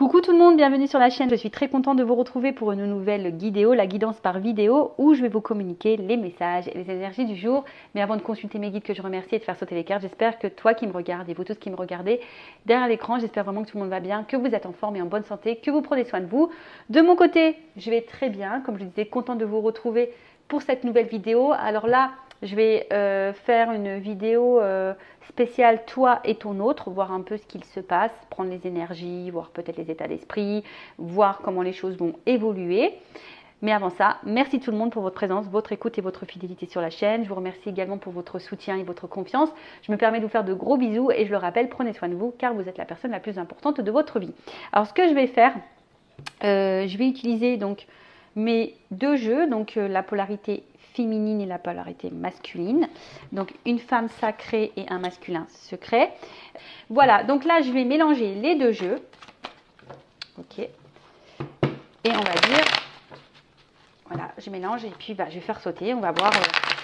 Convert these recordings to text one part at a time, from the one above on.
Coucou tout le monde, bienvenue sur la chaîne. Je suis très contente de vous retrouver pour une nouvelle vidéo, la guidance par vidéo, où je vais vous communiquer les messages et les énergies du jour. Mais avant de consulter mes guides que je remercie et de faire sauter les cartes, j'espère que toi qui me regardes et vous tous qui me regardez derrière l'écran, j'espère vraiment que tout le monde va bien, que vous êtes en forme et en bonne santé, que vous prenez soin de vous. De mon côté, je vais très bien, comme je disais, contente de vous retrouver pour cette nouvelle vidéo. Alors là, je vais faire une vidéo spéciale toi et ton autre, voir un peu ce qu'il se passe, prendre les énergies, voir peut-être les états d'esprit, voir comment les choses vont évoluer. Mais avant ça, merci tout le monde pour votre présence, votre écoute et votre fidélité sur la chaîne. Je vous remercie également pour votre soutien et votre confiance. Je me permets de vous faire de gros bisous et je le rappelle, prenez soin de vous car vous êtes la personne la plus importante de votre vie. Alors ce que je vais faire, je vais utiliser donc mes deux jeux, donc la polarité féminine et la polarité masculine, donc une femme sacrée et un masculin secret. Voilà, donc là je vais mélanger les deux jeux, ok, et on va dire, voilà, je mélange et puis je vais faire sauter, on va voir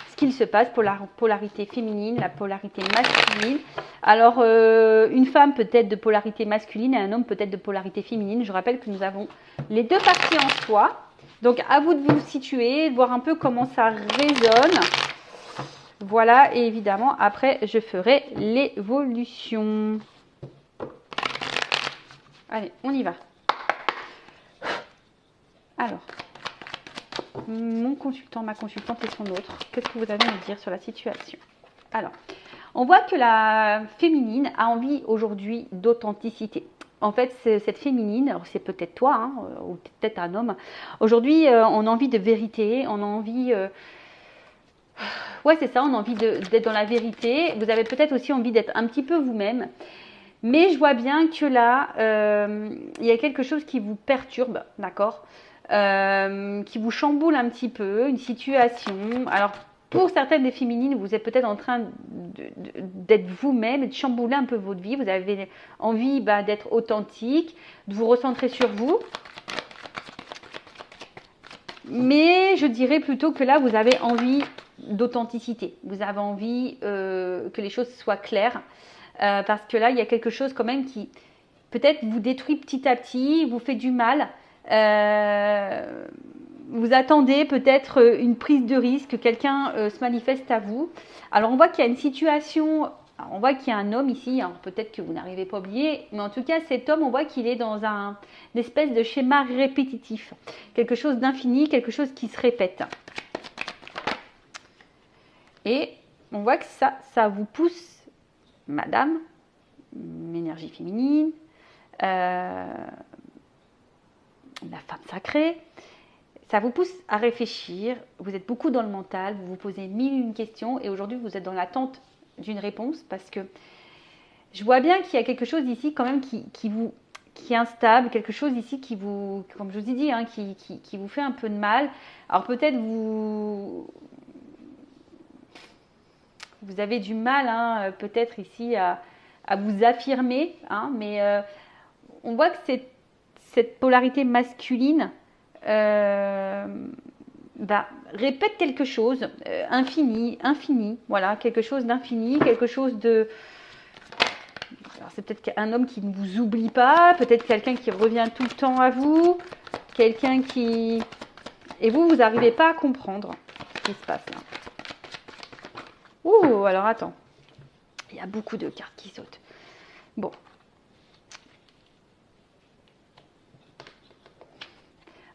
ce qu'il se passe pour la polarité féminine, la polarité masculine. Alors une femme peut-être de polarité masculine et un homme peut-être de polarité féminine. Je rappelle que nous avons les deux parties en soi. Donc, à vous de vous situer, de voir un peu comment ça résonne. Voilà, et évidemment, après, je ferai l'évolution. Allez, on y va. Alors, mon consultant, ma consultante et son autre, qu'est-ce que vous avez à me dire sur la situation? Alors, on voit que la féminine a envie aujourd'hui d'authenticité. En fait, cette féminine, c'est peut-être toi, hein, ou peut-être un homme. Aujourd'hui, on a envie de vérité, on a envie... ouais, c'est ça, on a envie d'être dans la vérité. Vous avez peut-être aussi envie d'être un petit peu vous-même. Mais je vois bien que là, il y a quelque chose qui vous perturbe, d'accord, qui vous chamboule un petit peu, une situation. Alors, pour certaines des féminines, vous êtes peut-être en train d'être vous-même et de chambouler un peu votre vie. Vous avez envie d'être authentique, de vous recentrer sur vous. Mais je dirais plutôt que là, vous avez envie d'authenticité. Vous avez envie que les choses soient claires. Parce que là, il y a quelque chose quand même qui peut-être vous détruit petit à petit, vous fait du mal. Vous attendez peut-être une prise de risque, que quelqu'un se manifeste à vous. Alors on voit qu'il y a une situation, on voit qu'il y a un homme ici, alors peut-être que vous n'arrivez pas à oublier, mais en tout cas cet homme, on voit qu'il est dans une espèce de schéma répétitif, quelque chose d'infini, quelque chose qui se répète. Et on voit que ça vous pousse, madame, énergie féminine, la femme sacrée, ça vous pousse à réfléchir, vous êtes beaucoup dans le mental, vous vous posez mille et une questions et aujourd'hui vous êtes dans l'attente d'une réponse parce que je vois bien qu'il y a quelque chose ici quand même qui est instable, quelque chose ici qui vous, comme je vous ai dit, hein, qui vous fait un peu de mal. Alors peut-être vous avez du mal hein, peut-être ici à vous affirmer, hein, mais on voit que cette polarité masculine répète quelque chose, infini, voilà, quelque chose d'infini, quelque chose de... Alors c'est peut-être un homme qui ne vous oublie pas, peut-être quelqu'un qui revient tout le temps à vous, quelqu'un qui... Et vous n'arrivez pas à comprendre ce qui se passe là. Ouh, alors attends, il y a beaucoup de cartes qui sautent. Bon.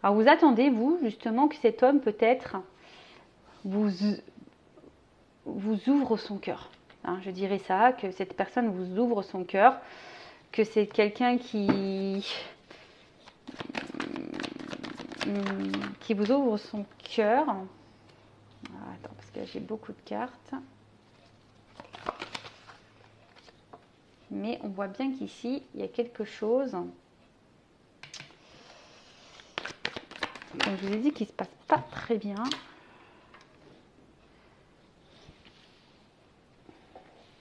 Alors vous attendez, vous, justement, que cet homme peut-être vous ouvre son cœur. Hein, je dirais ça, que cette personne vous ouvre son cœur, que c'est quelqu'un qui vous ouvre son cœur. Attends, parce que j'ai beaucoup de cartes. Mais on voit bien qu'ici, il y a quelque chose... Comme je vous ai dit, qu'il ne se passe pas très bien.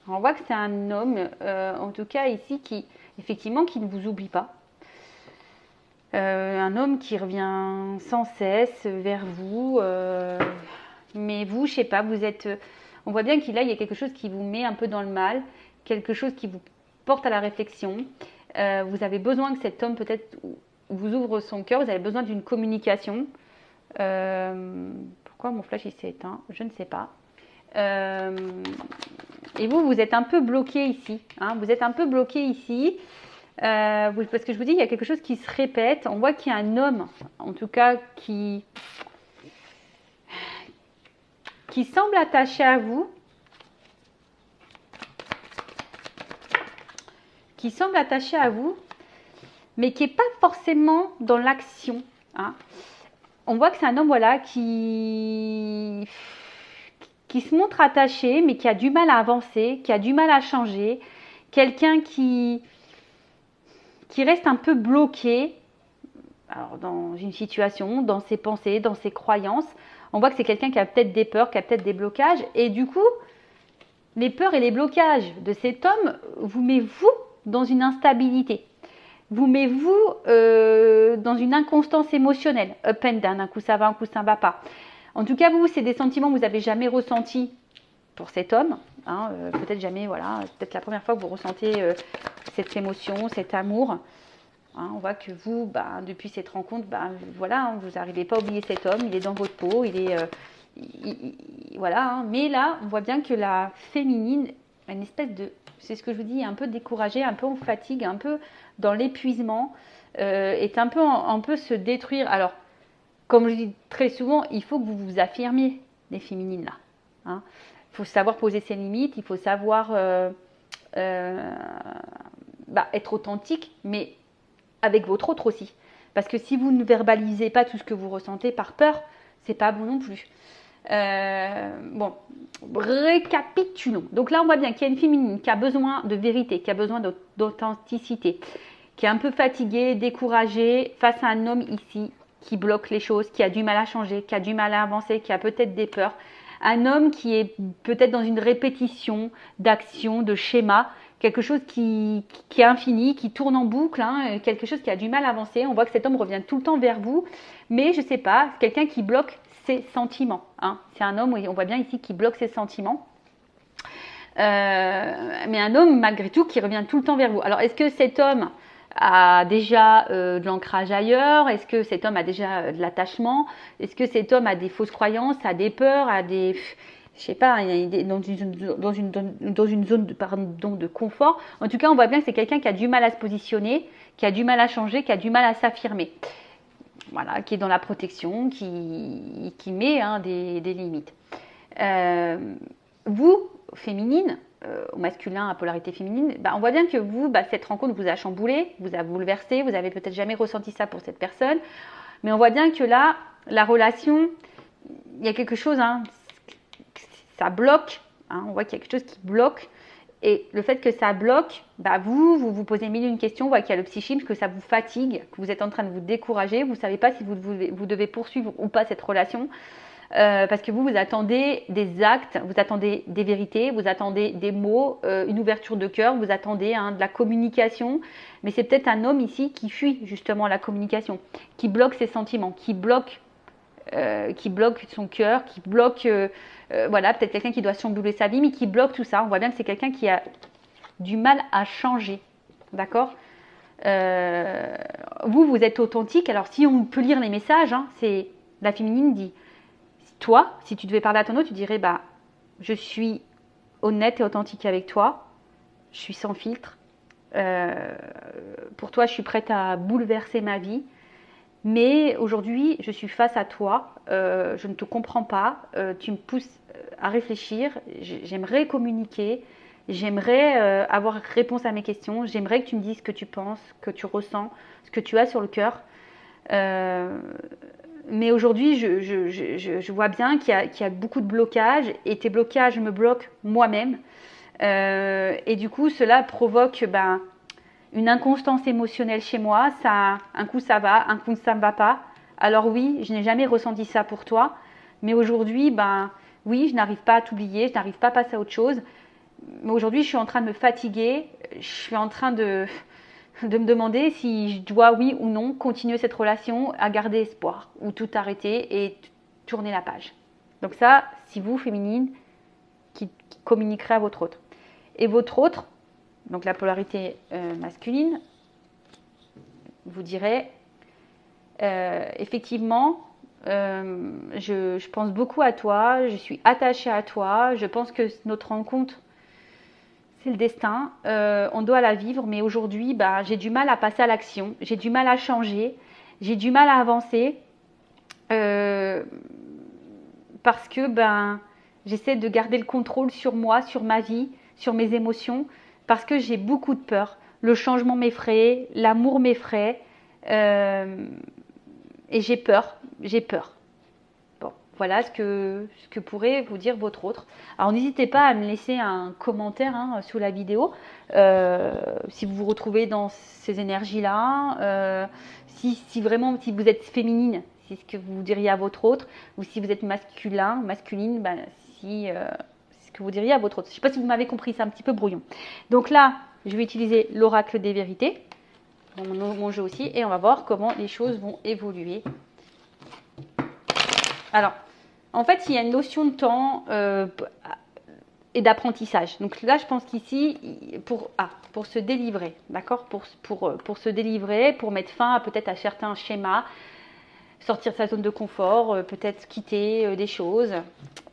On voit que c'est un homme, en tout cas ici, qui ne vous oublie pas. Un homme qui revient sans cesse vers vous. Mais vous, je sais pas, vous êtes... On voit bien qu'il y a quelque chose qui vous met un peu dans le mal, quelque chose qui vous porte à la réflexion. Vous avez besoin que cet homme peut-être vous ouvre son cœur, vous avez besoin d'une communication. Pourquoi mon flash il s'est éteint? Je ne sais pas. Et vous êtes un peu bloqué ici. Hein, vous êtes un peu bloqué ici. Parce que je vous dis, il y a quelque chose qui se répète. On voit qu'il y a un homme, en tout cas, qui semble attaché à vous. Qui semble attaché à vous, mais qui n'est pas forcément dans l'action. Hein. On voit que c'est un homme, voilà, qui se montre attaché, mais qui a du mal à avancer, qui a du mal à changer. Quelqu'un qui reste un peu bloqué alors, dans une situation, dans ses pensées, dans ses croyances. On voit que c'est quelqu'un qui a peut-être des peurs, qui a peut-être des blocages. Et du coup, les peurs et les blocages de cet homme vous met vous dans une instabilité. Vous met vous dans une inconstance émotionnelle. Up and down, un coup ça va, un coup ça ne va pas. En tout cas, vous, c'est des sentiments que vous n'avez jamais ressentis pour cet homme. Hein, peut-être jamais, voilà, peut-être la première fois que vous ressentez cette émotion, cet amour. Hein, on voit que vous, depuis cette rencontre, voilà, hein, vous n'arrivez pas à oublier cet homme, il est dans votre peau, il est... voilà, hein. Mais là, on voit bien que la féminine, une espèce de... C'est ce que je vous dis, un peu découragée, un peu en fatigue, un peu dans l'épuisement, est un peu se détruire. Alors, comme je dis très souvent, il faut que vous vous affirmiez, les féminines là. Hein. Il faut savoir poser ses limites, il faut savoir être authentique, mais avec votre autre aussi. Parce que si vous ne verbalisez pas tout ce que vous ressentez par peur, c'est pas bon non plus. Bon, récapitulons. Donc là, on voit bien qu'il y a une féminine qui a besoin de vérité, qui a besoin d'authenticité, qui est un peu fatiguée, découragée face à un homme ici qui bloque les choses, qui a du mal à changer, qui a du mal à avancer, qui a peut-être des peurs. Un homme qui est peut-être dans une répétition d'actions, de schémas, quelque chose qui est infini, qui tourne en boucle, hein, quelque chose qui a du mal à avancer. On voit que cet homme revient tout le temps vers vous, mais je ne sais pas, c'est quelqu'un qui bloque ses sentiments. Hein. C'est un homme, on voit bien ici, qui bloque ses sentiments. Mais un homme, malgré tout, qui revient tout le temps vers vous. Alors, est-ce que cet homme a déjà de l'ancrage ailleurs? Est-ce que cet homme a déjà de l'attachement? Est-ce que cet homme a des fausses croyances, a des peurs, a des... Je sais pas, dans une zone de confort. En tout cas, on voit bien que c'est quelqu'un qui a du mal à se positionner, qui a du mal à changer, qui a du mal à s'affirmer. Voilà, qui est dans la protection, qui met des limites. Vous, féminine, au masculin à polarité féminine, on voit bien que vous, cette rencontre vous a chamboulé, vous a bouleversé, vous avez peut-être jamais ressenti ça pour cette personne, mais on voit bien que là, la relation, il y a quelque chose, ça bloque, on voit qu'il y a quelque chose qui bloque, et le fait que ça bloque, vous posez mille et une questions, on voit qu'il y a le psychisme, que ça vous fatigue, que vous êtes en train de vous décourager, vous ne savez pas si vous devez poursuivre ou pas cette relation, parce que vous attendez des actes, vous attendez des vérités, vous attendez des mots, une ouverture de cœur, vous attendez de la communication, mais c'est peut-être un homme ici qui fuit justement la communication, qui bloque ses sentiments, qui bloque son cœur, qui bloque, peut-être quelqu'un qui doit chambouler sa vie, mais qui bloque tout ça. On voit bien que c'est quelqu'un qui a du mal à changer, d'accord? Vous êtes authentique. Alors, si on peut lire les messages, c'est la féminine dit, toi, si tu devais parler à ton autre, tu dirais, je suis honnête et authentique avec toi, je suis sans filtre. Pour toi, je suis prête à bouleverser ma vie. Mais aujourd'hui, je suis face à toi, je ne te comprends pas, tu me pousses à réfléchir, j'aimerais communiquer, j'aimerais avoir réponse à mes questions, j'aimerais que tu me dises ce que tu penses, que tu ressens, ce que tu as sur le cœur. Mais aujourd'hui, je vois bien qu'il y a beaucoup de blocages et tes blocages me bloquent moi-même. Et du coup, cela provoque... une inconstance émotionnelle chez moi, un coup ça va, un coup ça ne va pas. Alors oui, je n'ai jamais ressenti ça pour toi, mais aujourd'hui, oui, je n'arrive pas à t'oublier, je n'arrive pas à passer à autre chose. Mais aujourd'hui, je suis en train de me fatiguer, je suis en train de me demander si je dois, oui ou non, continuer cette relation, à garder espoir, ou tout arrêter et tourner la page. Donc ça, si vous, féminine, qui communiquerez à votre autre. Et votre autre, donc la polarité masculine, vous dirait, effectivement, je pense beaucoup à toi, je suis attachée à toi, je pense que notre rencontre, c'est le destin, on doit la vivre, mais aujourd'hui, bah, j'ai du mal à passer à l'action, j'ai du mal à changer, j'ai du mal à avancer, parce que ben, j'essaie de garder le contrôle sur moi, sur ma vie, sur mes émotions, parce que j'ai beaucoup de peur. Le changement m'effraie, l'amour m'effraie, et j'ai peur, j'ai peur. Bon, voilà ce que pourrait vous dire votre autre. Alors n'hésitez pas à me laisser un commentaire sous la vidéo, si vous vous retrouvez dans ces énergies-là, si vraiment, si vous êtes féminine, c'est ce que vous diriez à votre autre, ou si vous êtes masculine, ben, c'est ce que vous diriez à votre autre. Je ne sais pas si vous m'avez compris, c'est un petit peu brouillon. Donc là, je vais utiliser l'oracle des vérités, mon jeu aussi, et on va voir comment les choses vont évoluer. Alors, en fait, il y a une notion de temps et d'apprentissage. Donc là, je pense qu'ici, pour se délivrer, d'accord, pour se délivrer, pour mettre fin peut-être à certains schémas, sortir de sa zone de confort, peut-être quitter des choses.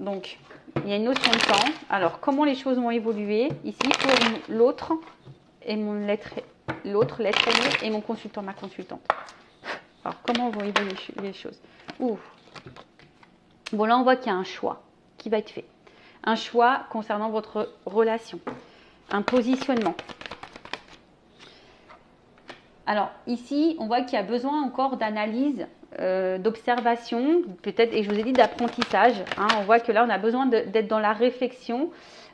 Donc, il y a une notion de temps. Alors, comment les choses vont évoluer ici pour l'autre et l'autre, l'être aimé et mon consultant, ma consultante. Alors, comment vont évoluer les choses? Bon, là, on voit qu'il y a un choix qui va être fait. Un choix concernant votre relation. Un positionnement. Alors, ici, on voit qu'il y a besoin encore d'analyse, d'observation, peut-être, et je vous ai dit d'apprentissage. On voit que là, on a besoin d'être dans la réflexion.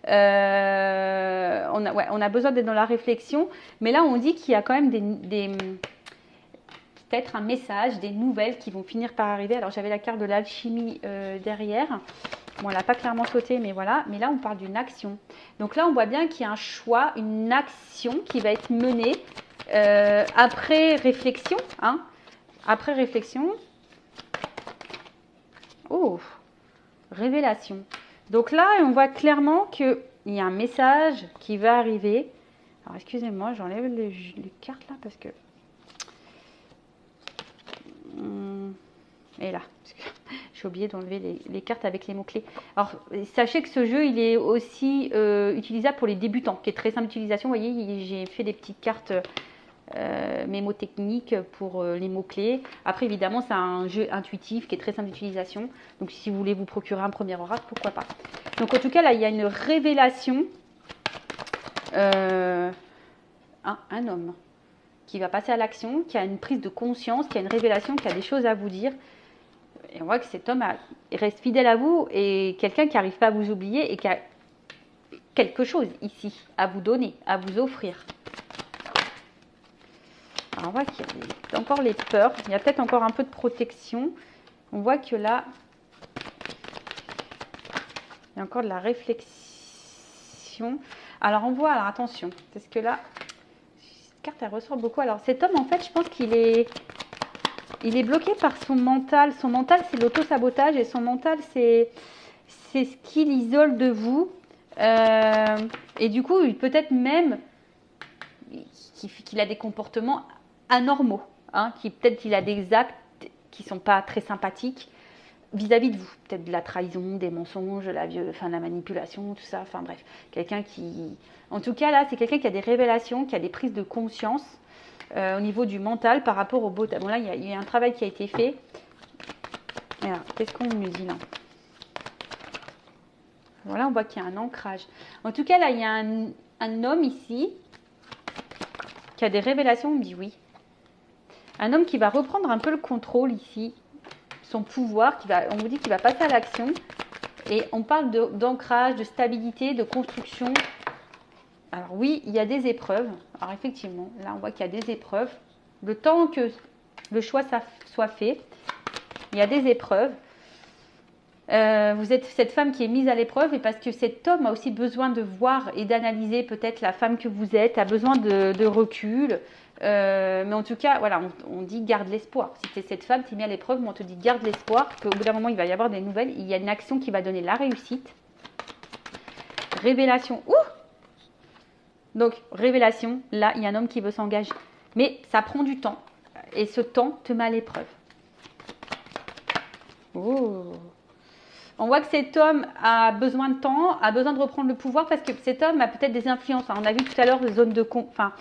On a besoin d'être dans la réflexion. Mais là, on dit qu'il y a quand même peut-être un message, des nouvelles qui vont finir par arriver. Alors, j'avais la carte de l'alchimie derrière. Bon, elle n'a pas clairement sauté, mais voilà. Mais là, on parle d'une action. Donc là, on voit bien qu'il y a un choix, une action qui va être menée après réflexion. Après réflexion. Oh, révélation. Donc là, on voit clairement qu'il y a un message qui va arriver. Alors, excusez-moi, j'enlève les cartes là parce que... Et là, j'ai oublié d'enlever les cartes avec les mots-clés. Alors, sachez que ce jeu, il est aussi utilisable pour les débutants, qui est très simple d'utilisation. Vous voyez, j'ai fait des petites cartes mémotechniques pour les mots-clés. Après, évidemment, c'est un jeu intuitif qui est très simple d'utilisation. Donc, si vous voulez vous procurer un premier oracle, pourquoi pas. Donc, en tout cas, là, il y a une révélation. Un homme qui va passer à l'action, qui a une prise de conscience, qui a une révélation, qui a des choses à vous dire. Et on voit que cet homme reste fidèle à vous et quelqu'un qui n'arrive pas à vous oublier et qui a quelque chose ici à vous donner, à vous offrir. Alors on voit qu'il y a encore les peurs, il y a peut-être encore un peu de protection. On voit que là, il y a encore de la réflexion. Alors on voit, alors attention, parce que là, cette carte elle ressort beaucoup. Alors cet homme en fait, je pense qu'il est bloqué par son mental. Son mental, c'est l'auto-sabotage et son mental, c'est ce qu'il isole de vous. Et du coup, peut-être même qu'il a des comportements anormaux. Peut-être qu'il a des actes qui ne sont pas très sympathiques vis-à-vis de vous. Peut-être de la trahison, des mensonges, la manipulation, tout ça. Enfin bref, quelqu'un qui... En tout cas, là, c'est quelqu'un qui a des révélations, qui a des prises de conscience au niveau du mental par rapport au beau. Bon là, il y a un travail qui a été fait. Alors, qu'est-ce qu'on nous dit là? Voilà, on voit qu'il y a un ancrage. En tout cas, là, il y a un homme ici qui a des révélations, on me dit oui. Un homme qui va reprendre un peu le contrôle ici, son pouvoir, on vous dit qu'il va passer à l'action. Et on parle d'ancrage, de stabilité, de construction. Alors oui, il y a des épreuves. Alors effectivement, là on voit qu'il y a des épreuves. Le temps que le choix soit fait, il y a des épreuves. Vous êtes cette femme qui est mise à l'épreuve et parce que cet homme a aussi besoin de voir et d'analyser peut-être la femme que vous êtes, a besoin de recul. Mais en tout cas, voilà, on dit garde l'espoir. Si tu es cette femme, tu es mise à l'épreuve, mais on te dit garde l'espoir, qu'au bout d'un moment, il va y avoir des nouvelles. Il y a une action qui va donner la réussite. Révélation. Donc, révélation, là, il y a un homme qui veut s'engager. Mais ça prend du temps. Et ce temps te met à l'épreuve. Oh. On voit que cet homme a besoin de temps, a besoin de reprendre le pouvoir parce que cet homme a peut-être des influences. On a vu tout à l'heure les zones de... Enfin,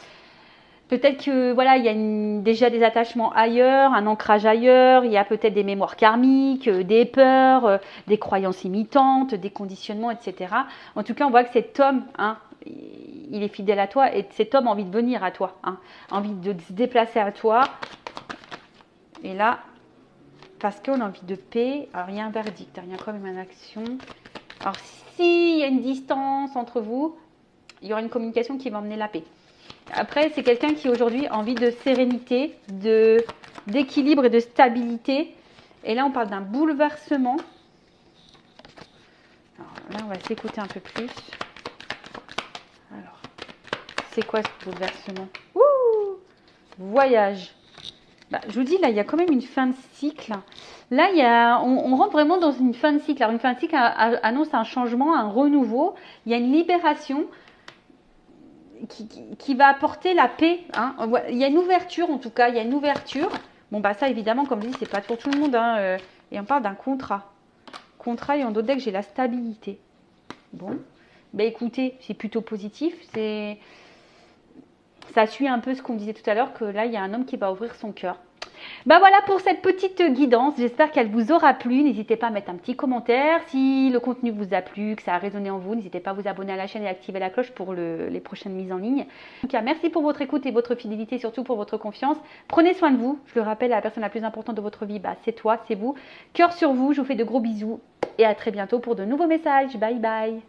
peut-être que voilà, il y a déjà des attachements ailleurs, un ancrage ailleurs, il y a peut-être des mémoires karmiques, des peurs, des croyances imitantes, des conditionnements, etc. En tout cas, on voit que cet homme, hein, il est fidèle à toi et cet homme a envie de venir à toi, hein, a envie de se déplacer à toi. Et là, parce qu'on a envie de paix, alors il y a un verdict, il y a quand même une action. Alors s'il y a une distance entre vous, il y aura une communication qui va emmener la paix. Après, c'est quelqu'un qui aujourd'hui a envie de sérénité, d'équilibre et de stabilité. Et là, on parle d'un bouleversement. Alors là, on va s'écouter un peu plus. Alors, c'est quoi ce bouleversement? Ouh, voyage. Bah, je vous dis, là, il y a quand même une fin de cycle. Là, on rentre vraiment dans une fin de cycle. Alors, une fin de cycle annonce un changement, un renouveau. Il y a une libération qui va apporter la paix. Hein. Il y a une ouverture, en tout cas. Il y a une ouverture. Bon, bah ça, évidemment, comme je dis, c'est pas pour tout le monde. Hein. Et on parle d'un contrat. Contrat, et en d'autres decks, j'ai la stabilité. Bon. Bah, écoutez, c'est plutôt positif. Ça suit un peu ce qu'on disait tout à l'heure, que là, il y a un homme qui va ouvrir son cœur. Ben voilà pour cette petite guidance, j'espère qu'elle vous aura plu. N'hésitez pas à mettre un petit commentaire. Si le contenu vous a plu, que ça a résonné en vous, n'hésitez pas à vous abonner à la chaîne et activer la cloche pour les prochaines mises en ligne. En tout cas, merci pour votre écoute et votre fidélité, surtout pour votre confiance. Prenez soin de vous. Je le rappelle, la personne la plus importante de votre vie, bah, c'est toi, c'est vous. Cœur sur vous, je vous fais de gros bisous et à très bientôt pour de nouveaux messages. Bye bye.